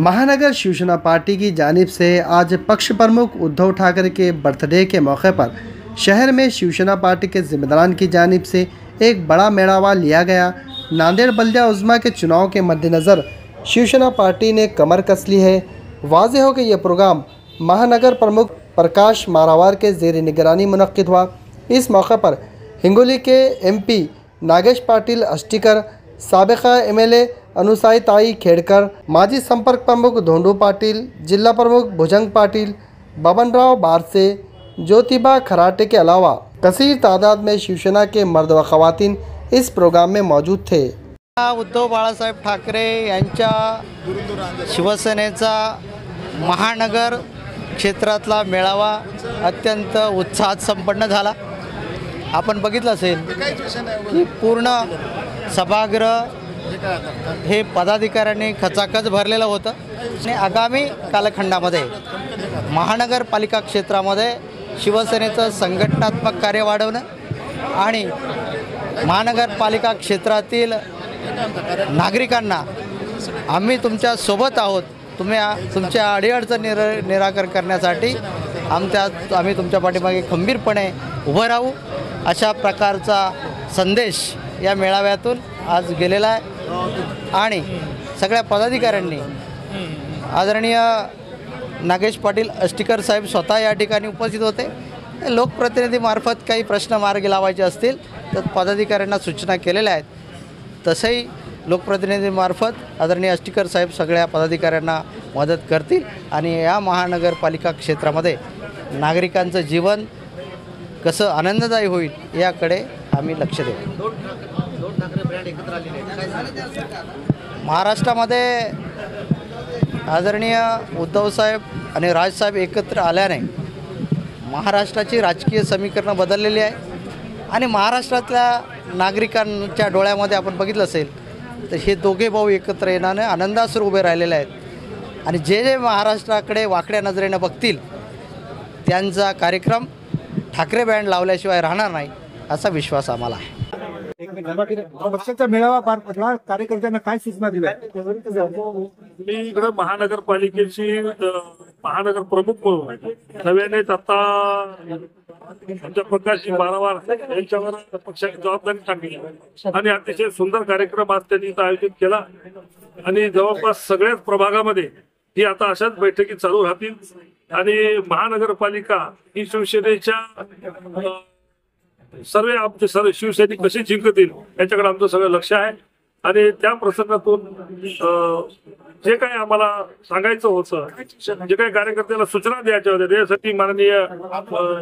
महानगर शिवसेना पार्टी की जानिब से आज पक्ष प्रमुख उद्धव ठाकरे के बर्थडे के मौके पर शहर में शिवसेना पार्टी के जिम्मेदारान की जानिब से एक बड़ा मेड़ावा लिया गया। नांदेड़ बल्दिया उज़्मा के चुनाव के मद्देनज़र शिवसेना पार्टी ने कमर कस ली है। वाज़ेह हो कि यह प्रोग्राम महानगर प्रमुख प्रकाश मारावार के ज़ेर निगरानी मुनक्किद हुआ। इस मौके पर हिंगोली के MP नागेश पाटिल अस्टीकर, साबिका MLA अनुसाई ताई खेड़कर, माजी संपर्क प्रमुख धोंडू पाटिल, जिला प्रमुख भुजंग पाटिल, बबनराव बारसे, ज्योतिबा खराटे के अलावा कसीर तादाद में शिवसेना के मर्द व खवातीन इस प्रोग्राम में मौजूद थे। उद्धव बाळासाहेब ठाकरे यांच्या शिवसेनेचा महानगर क्षेत्रातला मेळावा अत्यंत उत्साहात संपन्न झाला। आपण बघितलं असेल की पूर्ण सभागृह हे पदाधिकाऱ्यांनी खचाखच भरलेलं होतं आणि आगामी कालखंडामध्ये महानगरपालिका क्षेत्रामध्ये शिवसेनेचं संघटनात्मक कार्य वाढवणं आणि महानगरपालिका क्षेत्रातील नागरिकांना आम्ही तुमच्या सोबत आहोत, तुमच्या अडीअडचण निराकरण करण्यासाठी आम्ही तुमच्या पाठीमागे खंबीरपणे उभं राहू, अशा प्रकारचा संदेश या मेळाव्यातून आज गेलेला आहे। आणि सगळ्या पदाधिकाऱ्यांनी आदरणीय नागेश पाटील अस्टीकर साहेब स्वतः या ठिकाणी उपस्थित होते। लोकप्रतिनिधीमार्फत काही प्रश्न मार्गी लावायचे असतील तर पदाधिकाऱ्यांना सूचना केलेल्या आहेत। तसंही लोकप्रतिनिधीमार्फत आदरणीय अस्टीकर साहेब सगळ्या पदाधिकाऱ्यांना मदत करतील आणि या महानगरपालिका क्षेत्रामध्ये नागरिकांचं जीवन कसं आनंददायी होईल याकडे आम्ही लक्ष देऊ। महाराष्ट्रामध्ये आदरणीय उद्धव साहेब आणि राज साहेब एकत्र आल्याने महाराष्ट्राची राजकीय समीकरणं बदललेली आहे आणि महाराष्ट्रातल्या नागरिकांच्या डोळ्यामध्ये आपण बघितलं असेल तर हे दोघे भाऊ एकत्र येण्याने आनंदाश्रू उभे राहिलेले आहेत आणि जे महाराष्ट्राकडे वाकड्या नजरेने बघतील त्यांचा कार्यक्रम ठाकरे बँड लावल्याशिवाय राहणार नाही असा विश्वास आम्हाला आहे। पक्षाचा मेळावा पार पडला, कार्यकर्त्यांना काय सूचना दिल्या? मी इकडे महानगरपालिकेची महानगर प्रमुख म्हणून नव्यानेच आता आमच्या प्रकाशजी मारावार यांच्यावर पक्षाची जबाबदारी टाकली आणि अतिशय सुंदर कार्यक्रम आज त्यांनी इथं आयोजित केला आणि जवळपास सगळ्याच प्रभागामध्ये ही आता अशाच बैठकी चालू राहतील आणि महानगरपालिका ही शिवसेनेच्या सर्व शिवसैनिक कसे जिंकतील याच्याकडे आमचं सगळं लक्ष आहे आणि त्या प्रसंगातून जे काही आम्हाला सांगायचं होतं, जे काही कार्यकर्त्याला सूचना द्यायच्या होत्या त्यासाठी माननीय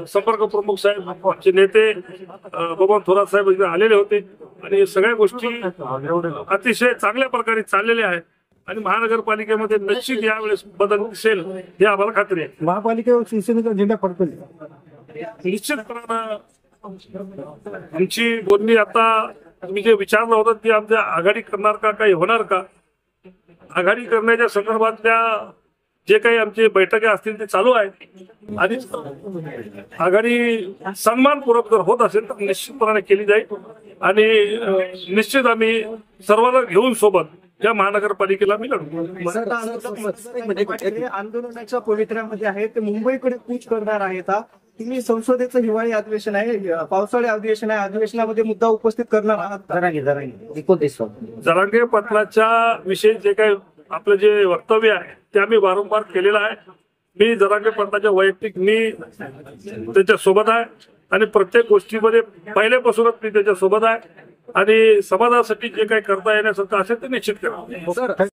संपर्क प्रमुख साहेब, आमचे नेते बबन थोरात साहेब इथे आलेले होते आणि सगळ्या गोष्टी अतिशय चांगल्या प्रकारे चाललेल्या आहेत आणि महानगरपालिकेमध्ये निश्चित यावेळेस बदल दिसेल हे आम्हाला खात्री आहे। महापालिकेवर शिवसेनेचा झेंडा फडकल निश्चितपणानं आमची बोलणी आता तुम्ही जे विचारलं होतं की आमच्या आघाडी करणार का, काही होणार का, आघाडी करण्याच्या संदर्भातल्या जे काही आमचे बैठका असतील ते चालू आहेत आणि आघाडी सन्मानपूर्वक जर होत असेल तर निश्चितपणे केली जाईल आणि निश्चित आम्ही सर्वांना घेऊन सोबत या महानगरपालिकेला मी लढू। आंदोलनाच्या पवित्र्यामध्ये आहे ते मुंबईकडे कूच करणार आहेत। तुम्ही संसदेचं हिवाळी अधिवेशन आहे, पावसाळी अधिवेशन आहे, अधिवेशनामध्ये मुद्दा उपस्थित करणार आहात? जरांगे पाटलाच्या विषयी जे काही आपलं जे वक्तव्य आहे ते आम्ही वारंवार केलेलं आहे। मी जरांगे पाटलाच्या वैयक्तिक मी त्याच्या सोबत आहे आणि प्रत्येक गोष्टीमध्ये पहिल्यापासूनच मी त्याच्या सोबत आहे आणि समाजासाठी जे काही करता येण्यासारखं असेल ते निश्चित करा।